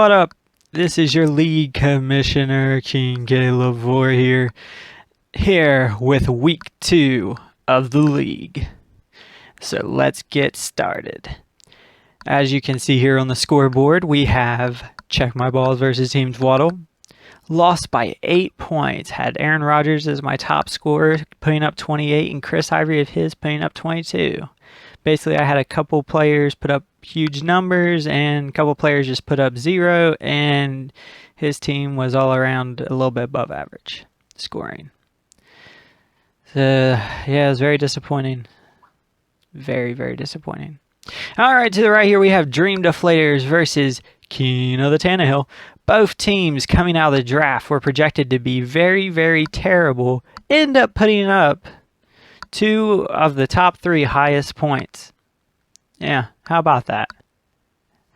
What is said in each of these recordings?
What up? This is your league commissioner, King K. Lavore here with week 2 of the league. So let's get started. As you can see here on the scoreboard, we have Check My Balls versus Team Twaddle. Lost by 8 points. Had Aaron Rodgers as my top scorer, putting up 28, and Chris Ivory of his putting up 22. Basically, I had a couple players put up huge numbers and a couple players just put up 0, and his team was all around a little bit above average scoring. So, yeah, it was very disappointing. Very, very disappointing. All right, to the right here, we have Dream Deflators versus Keno the Tannehill. Both teams coming out of the draft were projected to be very, very terrible. End up putting up 2 of the top 3 highest points. Yeah, how about that?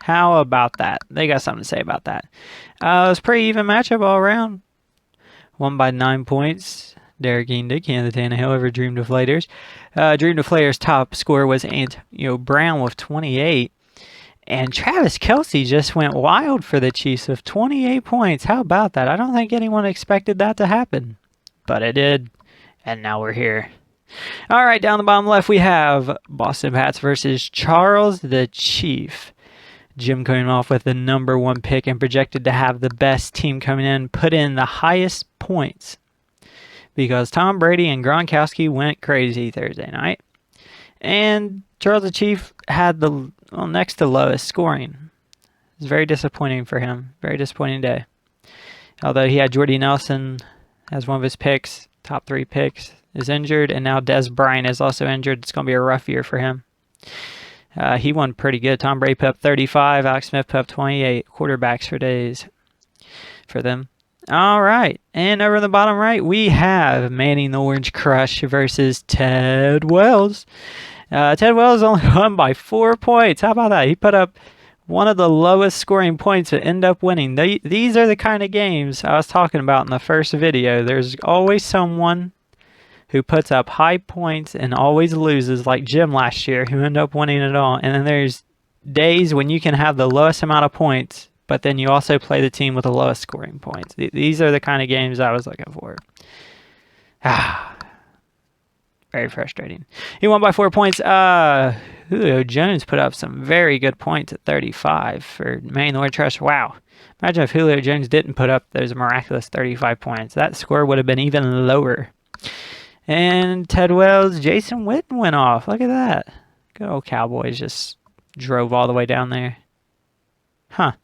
How about that? They got something to say about that. It was a pretty even matchup all around. Won by 9 points. Derek Eendick, Keno the Tannehill over Dream Deflators. Dream Deflators' top score was Antonio Brown with 28. And Travis Kelce just went wild for the Chiefs with 28 points. How about that? I don't think anyone expected that to happen. But it did. And now we're here. All right, down the bottom left, we have Boston Pats versus Charles the Chief. Jim coming off with the number 1 pick and projected to have the best team coming in, put in the highest points. Because Tom Brady and Gronkowski went crazy Thursday night. And Charles the Chief had the next to lowest scoring. It was very disappointing for him. Very disappointing day. Although he had Jordy Nelson as one of his picks, top 3 picks, is injured. And now Des Bryant is also injured. It's going to be a rough year for him. He won pretty good. Tom Brady put up 35. Alex Smith put up 28. Quarterbacks for days for them. All right, and over in the bottom right, we have Manning the Orange Crush versus Ted Wells. Ted Wells only won by 4 points. How about that? He put up one of the lowest scoring points to end up winning. These are the kind of games I was talking about in the first video. There's always someone who puts up high points and always loses, like Jim last year, who ended up winning it all. And then there's days when you can have the lowest amount of points, but then you also play the team with the lowest scoring points. These are the kind of games I was looking for. Very frustrating. He won by 4 points. Julio Jones put up some very good points at 35 for Manning the Orange Crush. Wow. Imagine if Julio Jones didn't put up those miraculous 35 points. That score would have been even lower. And Ted Wells, Jason Witten went off. Look at that. Good old Cowboys just drove all the way down there. Huh.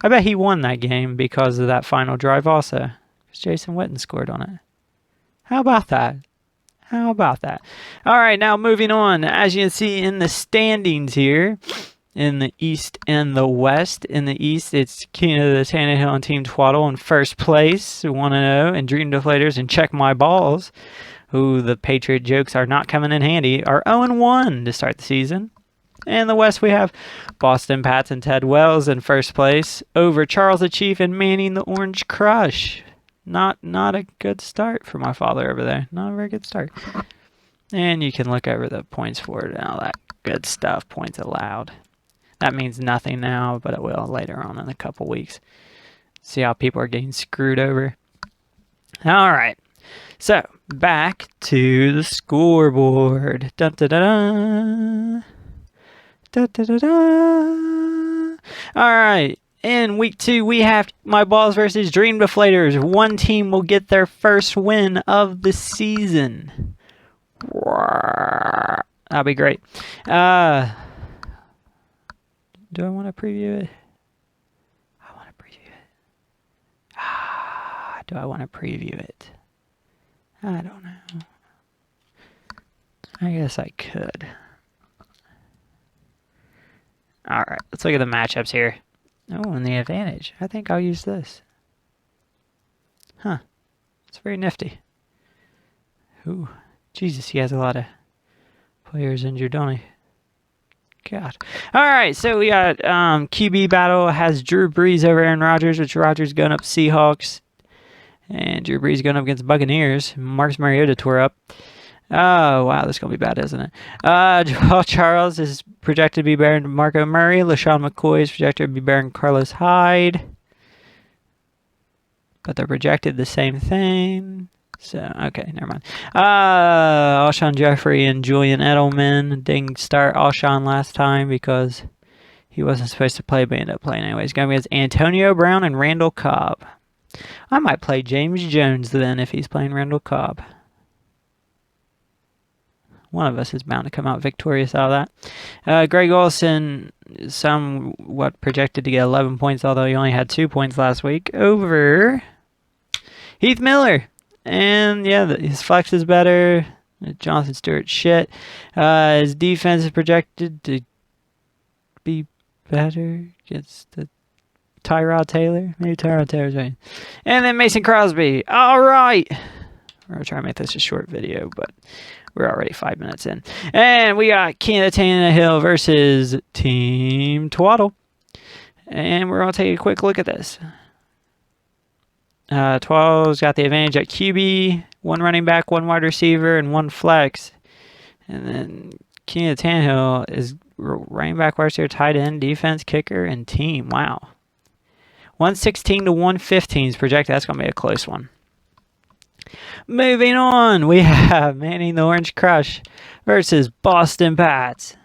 I bet he won that game because of that final drive also. Because Jason Witten scored on it. How about that? How about that? All right, now moving on. As you can see in the standings here, in the East and the West. In the East, it's Keno the Tannehill and Team Twaddle in first place, 1-0, and Dream Deflators and Check My Balls, who the Patriot jokes are not coming in handy, are 0-1 to start the season. And in the West, we have Boston Pats and Ted Wells in first place over Charles the Chief and Manning the Orange Crush. Not a good start for my father over there. Not a very good start. And you can look over the points for it and all that good stuff. Points allowed. That means nothing now, but it will later on in a couple weeks. See how people are getting screwed over. All right. So, back to the scoreboard. Dun, dun, dun, dun. Da, da, da, da. All right, in week 2, we have My Balls versus Dream Deflators. One team will get their first win of the season. That'll be great. Do I want to preview it? I want to preview it. Do I want to preview it? I don't know. I guess I could. All right, let's look at the matchups here. Oh, and the advantage. I think I'll use this. Huh. It's very nifty. Ooh, Jesus, he has a lot of players injured, don't he? God. All right, so we got QB battle has Drew Brees over Aaron Rodgers, which Rodgers going up Seahawks. And Drew Brees going up against Buccaneers. Marcus Mariota tore up. Oh, wow, this is going to be bad, isn't it? Joel Charles is projected to be better than Marco Murray. LaShawn McCoy is projected to be better than Carlos Hyde. But they're projected the same thing. So, okay, never mind. Alshon Jeffrey and Julian Edelman didn't start Alshon last time because he wasn't supposed to play, but ended up playing anyways. Going against Antonio Brown and Randall Cobb. I might play James Jones then if he's playing Randall Cobb. One of us is bound to come out victorious out of that. Greg Olson, somewhat projected to get 11 points, although he only had 2 points last week, over Heath Miller. And yeah, his flex is better. Jonathan Stewart shit. His defense is projected to be better against the Tyrod Taylor. Maybe Tyrod Taylor's right. And then Mason Crosby. All right. We're going to try to make this a short video, but we're already 5 minutes in. And we got Keenan Tannehill versus Team Twaddle. And we're going to take a quick look at this. Twaddle's got the advantage at QB, 1 running back, 1 wide receiver, and 1 flex. And then Keenan Tannehill is running back, wide receiver, tight end, defense, kicker, and team. Wow. 116 to 115 is projected. That's going to be a close one. Moving on, we have Manning the Orange Crush versus Boston Pats.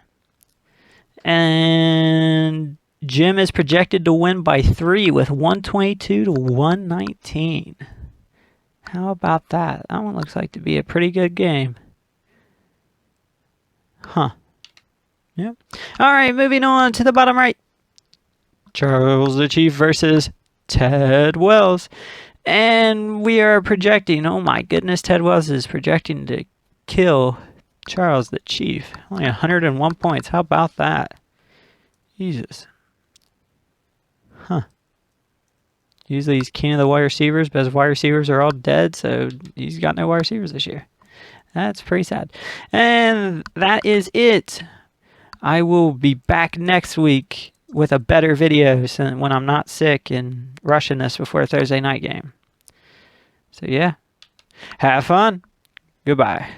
And Jim is projected to win by 3 with 122 to 119. How about that? That one looks like to be a pretty good game. Huh. Yep. All right, moving on to the bottom right. Charles the Chief versus Ted Wells. And we are projecting, oh my goodness, Ted Wells is projecting to kill Charles the Chief. Only 101 points. How about that? Jesus. Huh. Usually he's king of the wide receivers, but his wide receivers are all dead, so he's got no wide receivers this year. That's pretty sad. And that is it. I will be back next week with a better video when I'm not sick and rushing this before a Thursday night game. So yeah, have fun. Goodbye.